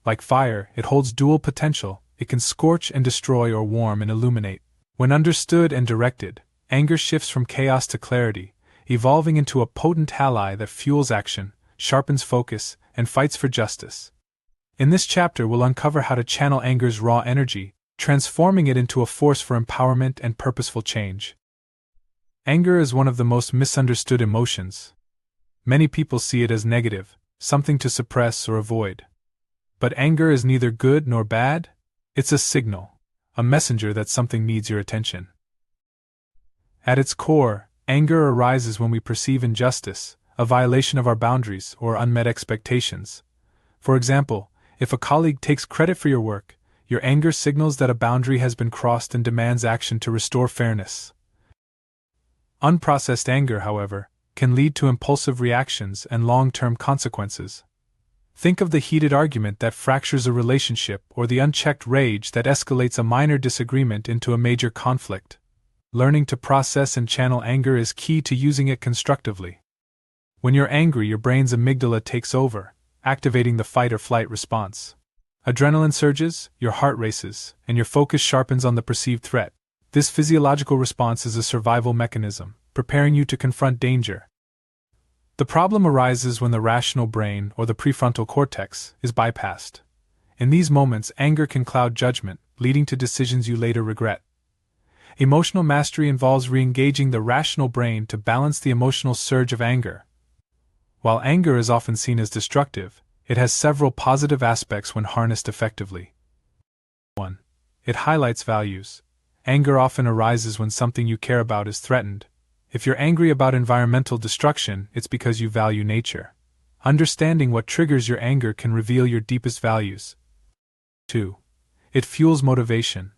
Like fire, it holds dual potential. It can scorch and destroy or warm and illuminate. When understood and directed, anger shifts from chaos to clarity. evolving into a potent ally that fuels action, sharpens focus, and fights for justice. In this chapter, we'll uncover how to channel anger's raw energy, transforming it into a force for empowerment and purposeful change. Anger is one of the most misunderstood emotions. Many people see it as negative, something to suppress or avoid. But anger is neither good nor bad. It's a signal, a messenger that something needs your attention. At its core, anger arises when we perceive injustice, a violation of our boundaries, or unmet expectations. For example, if a colleague takes credit for your work, your anger signals that a boundary has been crossed and demands action to restore fairness. Unprocessed anger, however, can lead to impulsive reactions and long-term consequences. Think of the heated argument that fractures a relationship or the unchecked rage that escalates a minor disagreement into a major conflict. Learning to process and channel anger is key to using it constructively. When you're angry, your brain's amygdala takes over, activating the fight-or-flight response. Adrenaline surges, your heart races, and your focus sharpens on the perceived threat. This physiological response is a survival mechanism, preparing you to confront danger. The problem arises when the rational brain, or the prefrontal cortex, is bypassed. In these moments, anger can cloud judgment, leading to decisions you later regret. Emotional mastery involves re-engaging the rational brain to balance the emotional surge of anger. While anger is often seen as destructive, it has several positive aspects when harnessed effectively. 1. It highlights values. Anger often arises when something you care about is threatened. If you're angry about environmental destruction, it's because you value nature. Understanding what triggers your anger can reveal your deepest values. 2. It fuels motivation.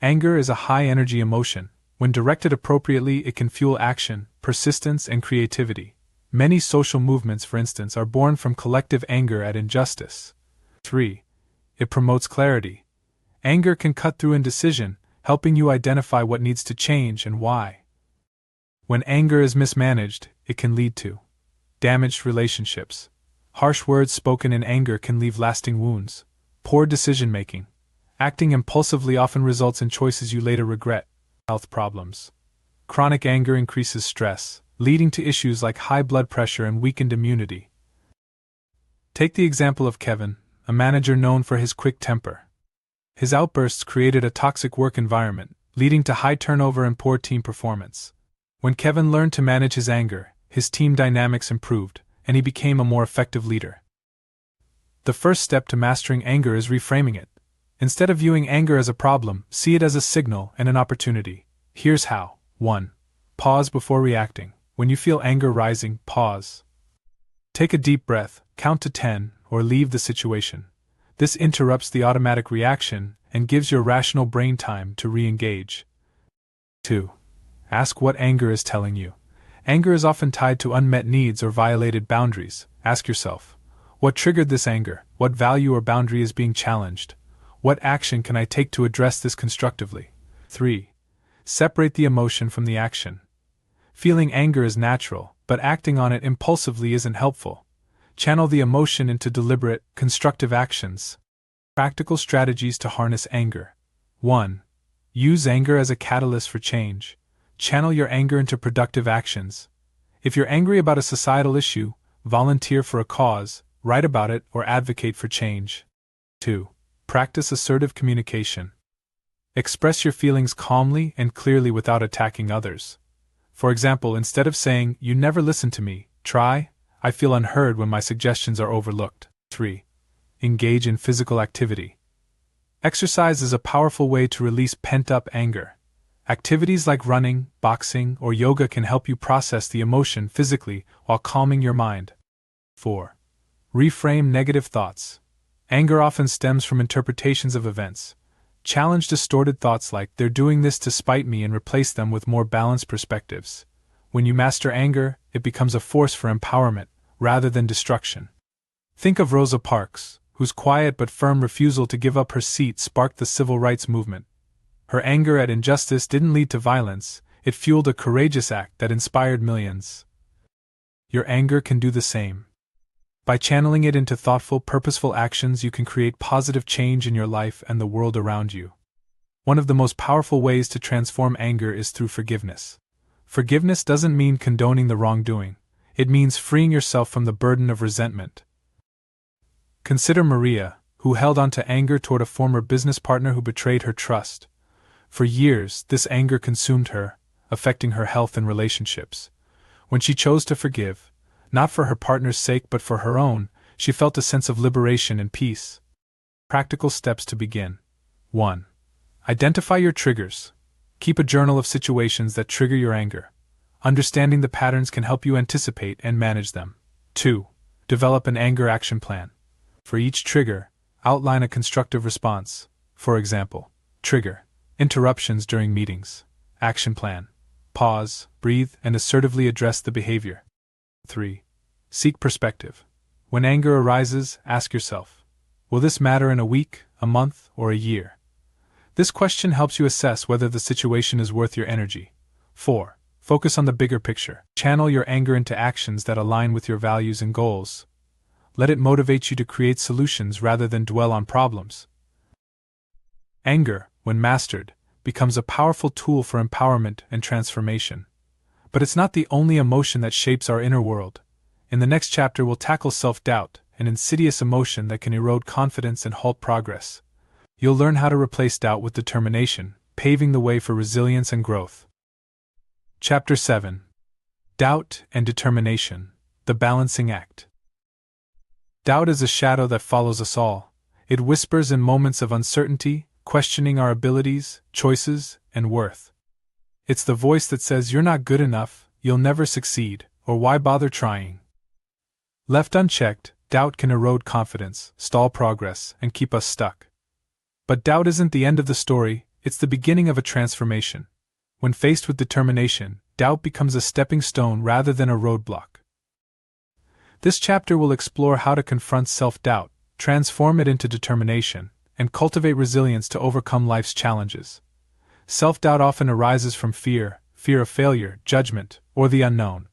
Anger is a high-energy emotion. When directed appropriately, it can fuel action, persistence, and creativity. Many social movements, for instance, are born from collective anger at injustice. 3. It promotes clarity. Anger can cut through indecision, helping you identify what needs to change and why. When anger is mismanaged, it can lead to damaged relationships. Harsh words spoken in anger can leave lasting wounds. Poor decision-making. Acting impulsively often results in choices you later regret. Health problems. Chronic anger increases stress, leading to issues like high blood pressure and weakened immunity. Take the example of Kevin, a manager known for his quick temper. His outbursts created a toxic work environment, leading to high turnover and poor team performance. When Kevin learned to manage his anger, his team dynamics improved, and he became a more effective leader. The first step to mastering anger is reframing it. Instead of viewing anger as a problem, see it as a signal and an opportunity. Here's how. 1. Pause before reacting. When you feel anger rising, pause. Take a deep breath, count to 10, or leave the situation. This interrupts the automatic reaction and gives your rational brain time to re-engage. 2. Ask what anger is telling you. Anger is often tied to unmet needs or violated boundaries. Ask yourself, what triggered this anger? What value or boundary is being challenged? What action can I take to address this constructively? 3. Separate the emotion from the action. Feeling anger is natural, but acting on it impulsively isn't helpful. Channel the emotion into deliberate, constructive actions. Practical strategies to harness anger. 1. Use anger as a catalyst for change. Channel your anger into productive actions. If you're angry about a societal issue, volunteer for a cause, write about it, or advocate for change. 2. Practice assertive communication. Express your feelings calmly and clearly without attacking others. For example, instead of saying, "You never listen to me," try, "I feel unheard when my suggestions are overlooked." 3. Engage in physical activity. Exercise is a powerful way to release pent-up anger. Activities like running, boxing, or yoga can help you process the emotion physically while calming your mind. 4. Reframe negative thoughts. Anger often stems from interpretations of events. Challenge distorted thoughts like, "They're doing this to spite me," and replace them with more balanced perspectives. When you master anger, it becomes a force for empowerment, rather than destruction. Think of Rosa Parks, whose quiet but firm refusal to give up her seat sparked the civil rights movement. Her anger at injustice didn't lead to violence, it fueled a courageous act that inspired millions. Your anger can do the same. By channeling it into thoughtful, purposeful actions, you can create positive change in your life and the world around you. One of the most powerful ways to transform anger is through forgiveness. Forgiveness doesn't mean condoning the wrongdoing, it means freeing yourself from the burden of resentment. Consider Maria, who held on to anger toward a former business partner who betrayed her trust. For years, this anger consumed her, affecting her health and relationships. When she chose to forgive, not for her partner's sake but for her own, she felt a sense of liberation and peace. Practical steps to begin. 1. Identify your triggers. Keep a journal of situations that trigger your anger. Understanding the patterns can help you anticipate and manage them. 2. Develop an anger action plan. For each trigger, outline a constructive response. For example, trigger: interruptions during meetings. Action plan: pause, breathe, and assertively address the behavior. 3. Seek perspective. When anger arises, ask yourself, will this matter in a week, a month, or a year? This question helps you assess whether the situation is worth your energy. 4. Focus on the bigger picture. Channel your anger into actions that align with your values and goals. Let it motivate you to create solutions rather than dwell on problems. Anger, when mastered, becomes a powerful tool for empowerment and transformation. But it's not the only emotion that shapes our inner world. In the next chapter, we'll tackle self-doubt, an insidious emotion that can erode confidence and halt progress. You'll learn how to replace doubt with determination, paving the way for resilience and growth. Chapter 7. Doubt and Determination, the Balancing Act. Doubt is a shadow that follows us all. It whispers in moments of uncertainty, questioning our abilities, choices, and worth. It's the voice that says you're not good enough, you'll never succeed, or why bother trying. Left unchecked, doubt can erode confidence, stall progress, and keep us stuck. But doubt isn't the end of the story, it's the beginning of a transformation. When faced with determination, doubt becomes a stepping stone rather than a roadblock. This chapter will explore how to confront self-doubt, transform it into determination, and cultivate resilience to overcome life's challenges. Self-doubt often arises from fear of failure, judgment, or the unknown.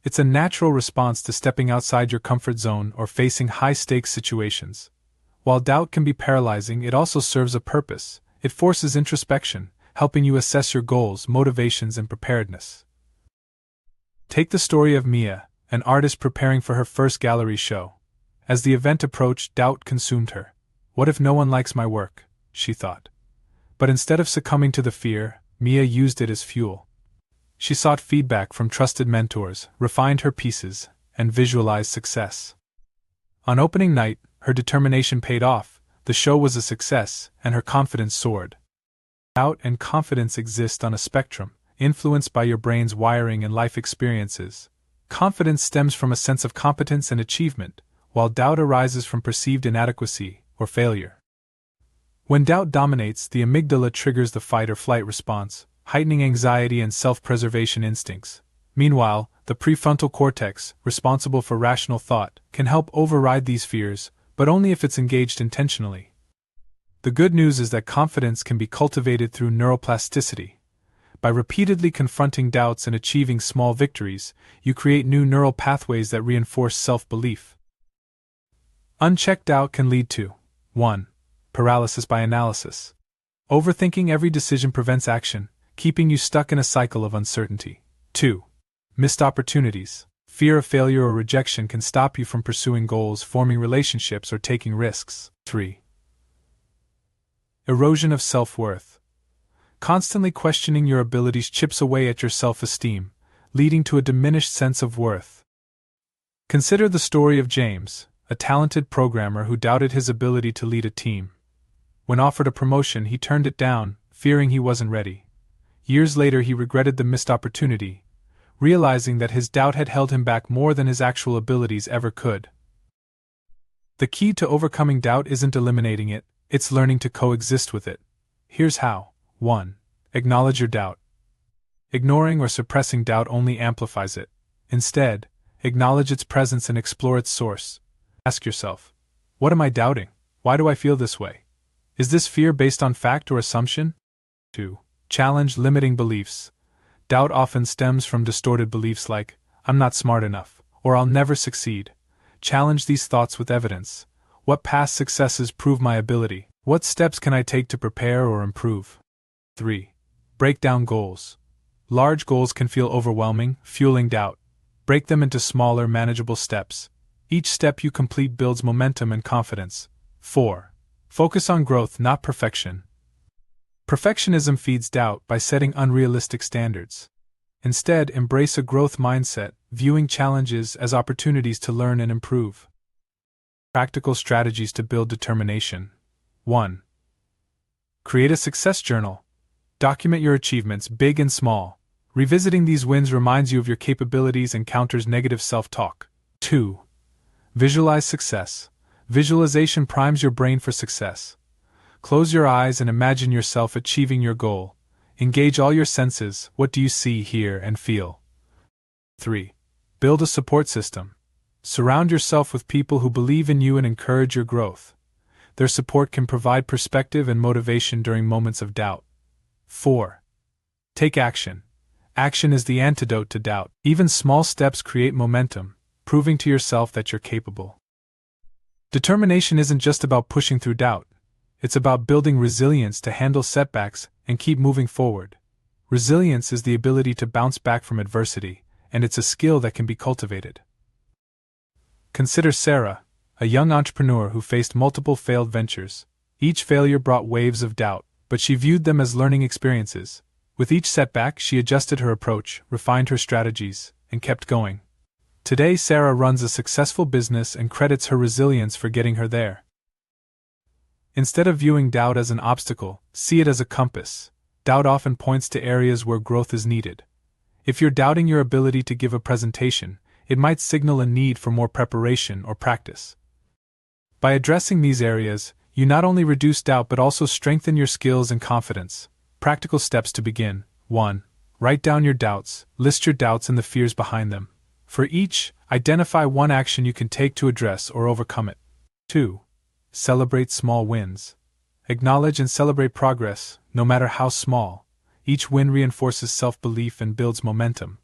It's a natural response to stepping outside your comfort zone or facing high-stakes situations. While doubt can be paralyzing, it also serves a purpose. It forces introspection, helping you assess your goals, motivations, and preparedness. Take the story of Mia, an artist preparing for her first gallery show. As the event approached, doubt consumed her. What if no one likes my work? She thought. But instead of succumbing to the fear, Mia used it as fuel. She sought feedback from trusted mentors, refined her pieces, and visualized success. On opening night, her determination paid off, the show was a success, and her confidence soared. Doubt and confidence exist on a spectrum, influenced by your brain's wiring and life experiences. Confidence stems from a sense of competence and achievement, while doubt arises from perceived inadequacy or failure. When doubt dominates, the amygdala triggers the fight or flight response, heightening anxiety and self-preservation instincts. Meanwhile, the prefrontal cortex, responsible for rational thought, can help override these fears, but only if it's engaged intentionally. The good news is that confidence can be cultivated through neuroplasticity. By repeatedly confronting doubts and achieving small victories, you create new neural pathways that reinforce self-belief. Unchecked doubt can lead to 1. Paralysis by analysis. Overthinking every decision prevents action, keeping you stuck in a cycle of uncertainty. 2. Missed opportunities. Fear of failure or rejection can stop you from pursuing goals, forming relationships, or taking risks. 3. Erosion of self-worth. Constantly questioning your abilities chips away at your self-esteem, leading to a diminished sense of worth. Consider the story of James, a talented programmer who doubted his ability to lead a team. When offered a promotion, he turned it down, fearing he wasn't ready. Years later, he regretted the missed opportunity, realizing that his doubt had held him back more than his actual abilities ever could. The key to overcoming doubt isn't eliminating it, it's learning to coexist with it. Here's how. 1. Acknowledge your doubt. Ignoring or suppressing doubt only amplifies it. Instead, acknowledge its presence and explore its source. Ask yourself, what am I doubting? Why do I feel this way? Is this fear based on fact or assumption? 2. Challenge limiting beliefs. Doubt often stems from distorted beliefs like, I'm not smart enough, or I'll never succeed. Challenge these thoughts with evidence. What past successes prove my ability? What steps can I take to prepare or improve? 3. Break down goals. Large goals can feel overwhelming, fueling doubt. Break them into smaller, manageable steps. Each step you complete builds momentum and confidence. 4. Focus on growth, not perfection. Perfectionism feeds doubt by setting unrealistic standards. Instead, embrace a growth mindset, viewing challenges as opportunities to learn and improve. Practical strategies to build determination. 1. Create a success journal. Document your achievements, big and small. Revisiting these wins reminds you of your capabilities and counters negative self-talk. 2. Visualize success. Visualization primes your brain for success. Close your eyes and imagine yourself achieving your goal. Engage all your senses. What do you see, hear, and feel? 3. Build a support system. Surround yourself with people who believe in you and encourage your growth. Their support can provide perspective and motivation during moments of doubt. 4. Take action. Action is the antidote to doubt. Even small steps create momentum, proving to yourself that you're capable. Determination isn't just about pushing through doubt. It's about building resilience to handle setbacks and keep moving forward. Resilience is the ability to bounce back from adversity, and it's a skill that can be cultivated. Consider Sarah, a young entrepreneur who faced multiple failed ventures. Each failure brought waves of doubt, but she viewed them as learning experiences. With each setback, she adjusted her approach, refined her strategies, and kept going. Today, Sarah runs a successful business and credits her resilience for getting her there. Instead of viewing doubt as an obstacle, see it as a compass. Doubt often points to areas where growth is needed. If you're doubting your ability to give a presentation, it might signal a need for more preparation or practice. By addressing these areas, you not only reduce doubt but also strengthen your skills and confidence. Practical steps to begin. 1. Write down your doubts. List your doubts and the fears behind them. For each, identify one action you can take to address or overcome it. 2. Celebrate small wins. Acknowledge and celebrate progress, no matter how small. Each win reinforces self-belief and builds momentum.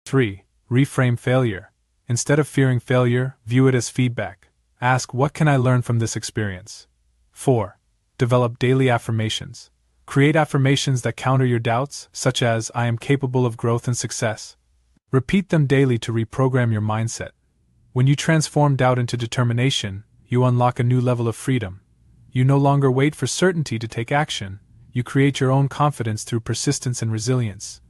3. Reframe failure. Instead of fearing failure, view it as feedback. Ask, what can I learn from this experience? 4. Develop daily affirmations. Create affirmations that counter your doubts, such as, I am capable of growth and success. Repeat them daily to reprogram your mindset. When you transform doubt into determination, you unlock a new level of freedom. You no longer wait for certainty to take action, you create your own confidence through persistence and resilience.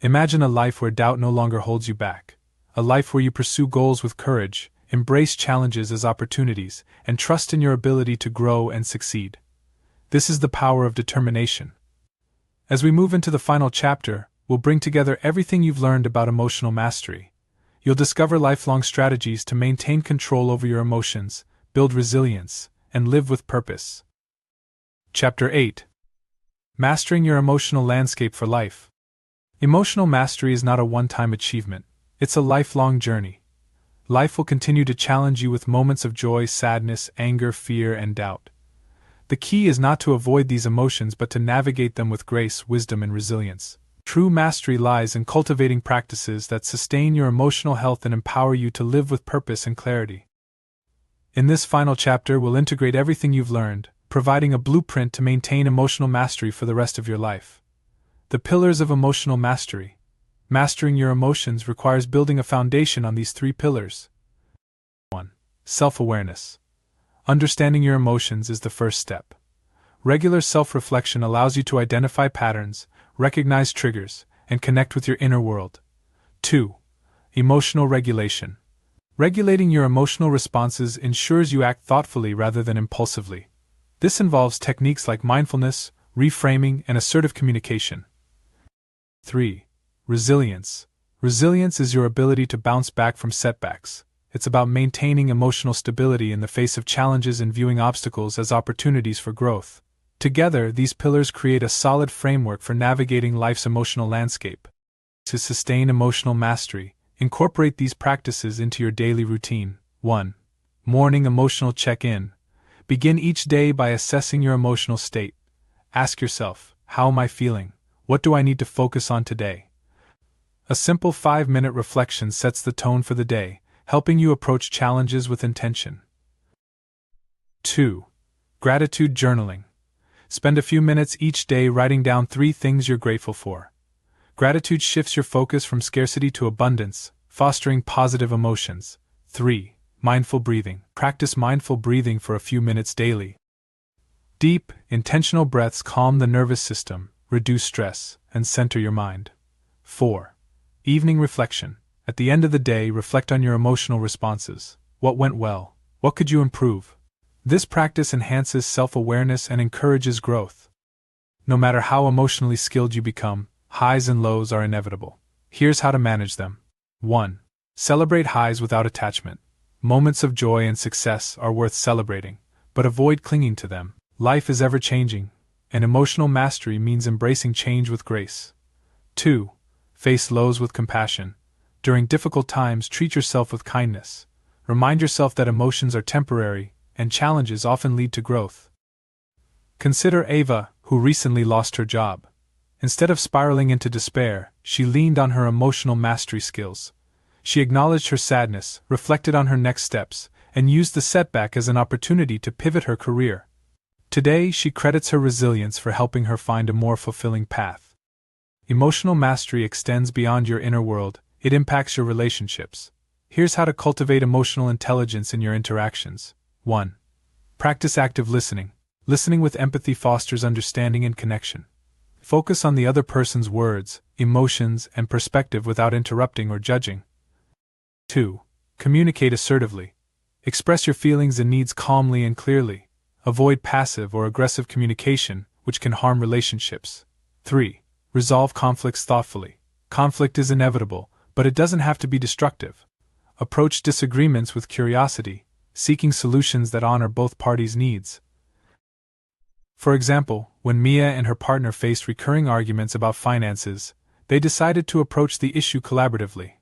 Imagine a life where doubt no longer holds you back. A life where you pursue goals with courage, embrace challenges as opportunities, and trust in your ability to grow and succeed. This is the power of determination. As we move into the final chapter, we'll bring together everything you've learned about emotional mastery. You'll discover lifelong strategies to maintain control over your emotions, build resilience, and live with purpose. Chapter 8. Mastering your emotional landscape for life. Emotional mastery is not a one-time achievement, it's a lifelong journey. Life will continue to challenge you with moments of joy, sadness, anger, fear, and doubt. The key is not to avoid these emotions but to navigate them with grace, wisdom, and resilience. True mastery lies in cultivating practices that sustain your emotional health and empower you to live with purpose and clarity. In this final chapter, we'll integrate everything you've learned, providing a blueprint to maintain emotional mastery for the rest of your life. The pillars of emotional mastery. Mastering your emotions requires building a foundation on these 3 pillars. 1. Self-awareness. Understanding your emotions is the first step. Regular self-reflection allows you to identify patterns, recognize triggers, and connect with your inner world. 2. Emotional regulation. Regulating your emotional responses ensures you act thoughtfully rather than impulsively. This involves techniques like mindfulness, reframing, and assertive communication. 3. Resilience. Resilience is your ability to bounce back from setbacks. It's about maintaining emotional stability in the face of challenges and viewing obstacles as opportunities for growth. Together, these pillars create a solid framework for navigating life's emotional landscape. To sustain emotional mastery, incorporate these practices into your daily routine. 1. Morning emotional check-in. Begin each day by assessing your emotional state. Ask yourself, how am I feeling? What do I need to focus on today? A simple 5-minute reflection sets the tone for the day, helping you approach challenges with intention. 2. Gratitude journaling. Spend a few minutes each day writing down 3 things you're grateful for. Gratitude shifts your focus from scarcity to abundance, fostering positive emotions. 3. Mindful breathing. Practice mindful breathing for a few minutes daily. Deep, intentional breaths calm the nervous system, reduce stress, and center your mind. 4. Evening reflection. At the end of the day, reflect on your emotional responses. What went well? What could you improve? This practice enhances self-awareness and encourages growth. No matter how emotionally skilled you become, highs and lows are inevitable. Here's how to manage them. 1. Celebrate highs without attachment. Moments of joy and success are worth celebrating, but avoid clinging to them. Life is ever-changing, and emotional mastery means embracing change with grace. 2. Face lows with compassion. During difficult times, treat yourself with kindness. Remind yourself that emotions are temporary, and challenges often lead to growth. Consider Ava, who recently lost her job. Instead of spiraling into despair, she leaned on her emotional mastery skills. She acknowledged her sadness, reflected on her next steps, and used the setback as an opportunity to pivot her career. Today, she credits her resilience for helping her find a more fulfilling path. Emotional mastery extends beyond your inner world, it impacts your relationships. Here's how to cultivate emotional intelligence in your interactions. 1. Practice active listening. Listening with empathy fosters understanding and connection. Focus on the other person's words, emotions, and perspective without interrupting or judging. 2. Communicate assertively. Express your feelings and needs calmly and clearly. Avoid passive or aggressive communication, which can harm relationships. 3. Resolve conflicts thoughtfully. Conflict is inevitable, but it doesn't have to be destructive. Approach disagreements with curiosity, seeking solutions that honor both parties' needs. For example, when Mia and her partner faced recurring arguments about finances, they decided to approach the issue collaboratively.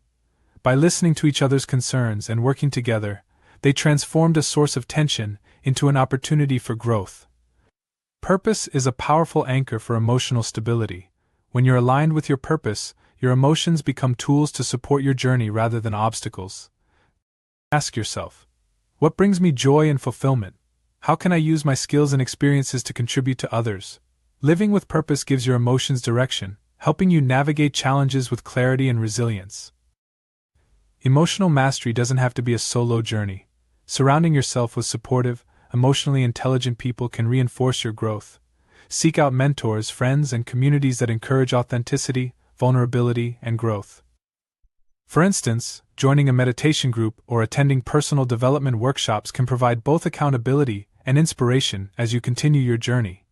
By listening to each other's concerns and working together, they transformed a source of tension into an opportunity for growth. Purpose is a powerful anchor for emotional stability. When you're aligned with your purpose, your emotions become tools to support your journey rather than obstacles. Ask yourself, what brings me joy and fulfillment? How can I use my skills and experiences to contribute to others? Living with purpose gives your emotions direction, helping you navigate challenges with clarity and resilience. Emotional mastery doesn't have to be a solo journey. Surrounding yourself with supportive, emotionally intelligent people can reinforce your growth. Seek out mentors, friends, and communities that encourage authenticity, vulnerability, and growth. For instance, joining a meditation group or attending personal development workshops can provide both accountability and inspiration as you continue your journey.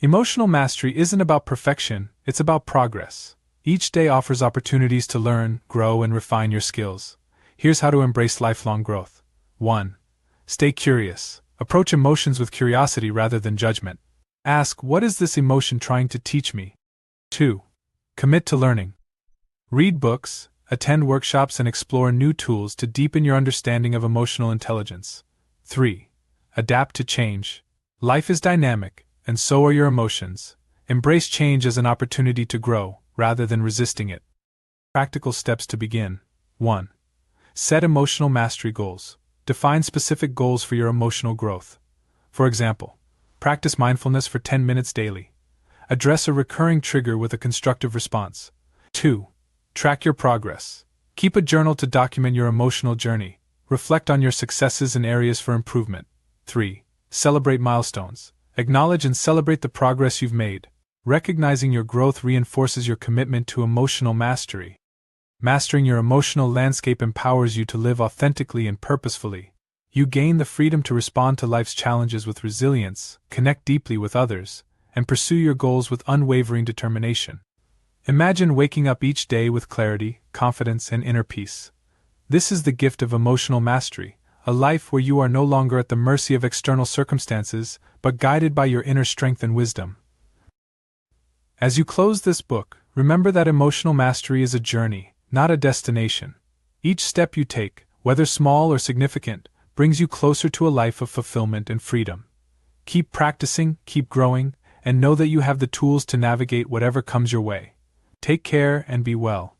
Emotional mastery isn't about perfection, it's about progress. Each day offers opportunities to learn, grow, and refine your skills. Here's how to embrace lifelong growth. 1. Stay curious. Approach emotions with curiosity rather than judgment. Ask, what is this emotion trying to teach me? 2. Commit to learning. Read books, attend workshops, and explore new tools to deepen your understanding of emotional intelligence. 3. Adapt to change. Life is dynamic, and so are your emotions. Embrace change as an opportunity to grow, rather than resisting it. Practical steps to begin. 1. Set emotional mastery goals. Define specific goals for your emotional growth. For example, practice mindfulness for 10 minutes daily. Address a recurring trigger with a constructive response. 2. Track your progress. Keep a journal to document your emotional journey. Reflect on your successes and areas for improvement. 3. Celebrate milestones. Acknowledge and celebrate the progress you've made. Recognizing your growth reinforces your commitment to emotional mastery. Mastering your emotional landscape empowers you to live authentically and purposefully. You gain the freedom to respond to life's challenges with resilience, connect deeply with others, and pursue your goals with unwavering determination. Imagine waking up each day with clarity, confidence, and inner peace. This is the gift of emotional mastery, a life where you are no longer at the mercy of external circumstances, but guided by your inner strength and wisdom. As you close this book, remember that emotional mastery is a journey, not a destination. Each step you take, whether small or significant, brings you closer to a life of fulfillment and freedom. Keep practicing, keep growing, and know that you have the tools to navigate whatever comes your way. Take care and be well.